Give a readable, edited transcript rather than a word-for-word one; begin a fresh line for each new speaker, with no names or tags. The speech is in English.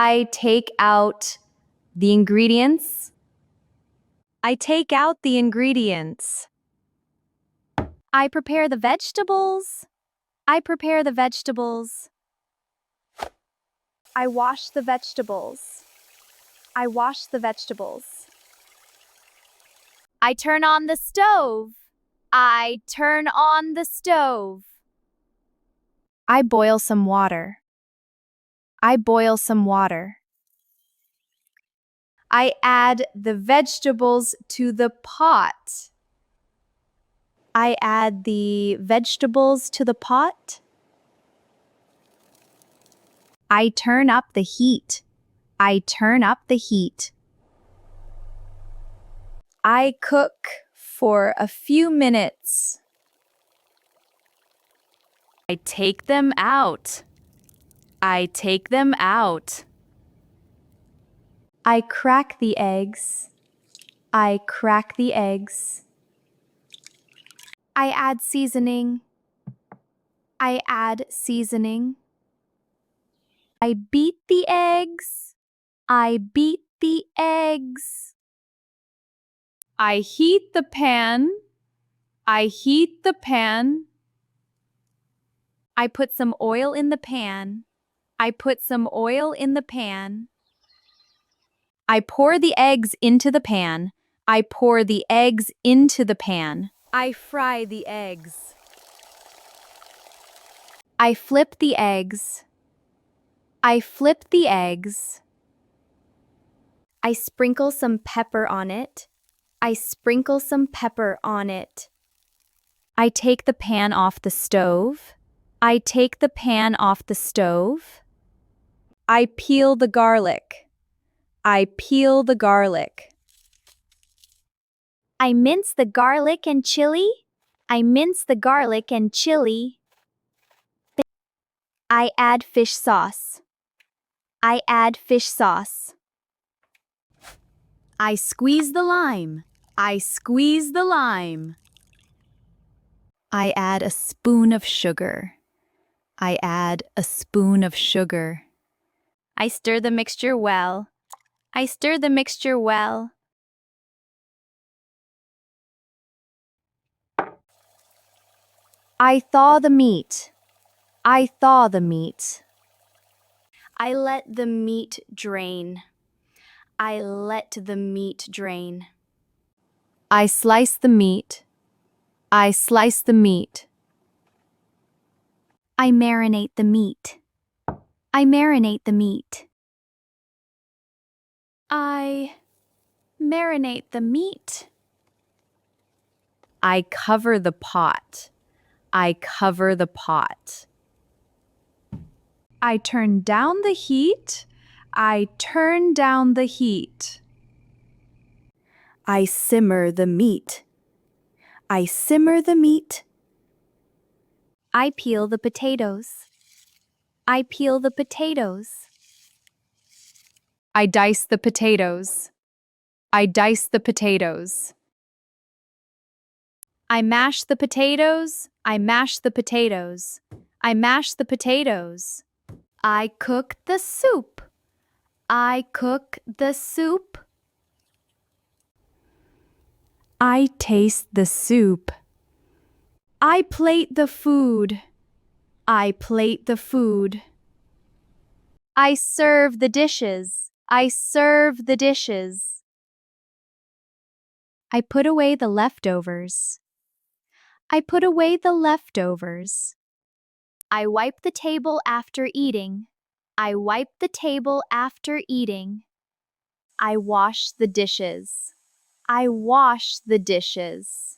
I take out the ingredients.
I take out the ingredients.
I prepare the vegetables.
I prepare the vegetables.
I wash the vegetables. I wash the vegetables. I turn on the stove. I turn on the stove.
I boil some water. I boil some water.
I add the vegetables to the pot.
I add the vegetables to the pot. I turn up the heat. I turn up the heat.
I cook for a few minutes.
I take them out. I take them out.
I crack the eggs. I crack the eggs.
I add seasoning. I add seasoning.
I beat the eggs. I beat the eggs.
I heat the pan. I heat the pan. I put some oil in the pan. I put some oil in the pan. I pour the eggs into the pan. I pour the eggs into the pan.
I fry the eggs.
I flip the eggs. I flip the eggs.
I sprinkle some pepper on it. I sprinkle some pepper on it.
I take the pan off the stove. I take the pan off the stove. I peel the garlic. I peel the garlic.
I mince the garlic and chili. I mince the garlic and chili. I add fish sauce. I add fish sauce.
I squeeze the lime. I squeeze the lime. I add a spoon of sugar. I add a spoon of sugar.
I stir the mixture well. I stir the mixture well.
I thaw the meat. I thaw the meat.
I let the meat drain. I let the meat drain.
I slice the meat. I slice the meat.
I marinate the meat. I marinate the meat. I marinate the meat.
I cover the pot. I cover the pot. I turn down the heat. I turn down the heat.
I simmer the meat. I simmer the meat. I peel the potatoes. I peel the potatoes.
I dice the potatoes. I dice the potatoes. I mash the potatoes. I mash the potatoes. I mash the potatoes.
I cook the soup. I cook the soup.
I taste the soup.
I plate the food. I plate the food. I serve the dishes. I serve the dishes.
I put away the leftovers.
I put away the leftovers. I wipe the table after eating. I wipe the table after eating. I wash the dishes. I wash the dishes.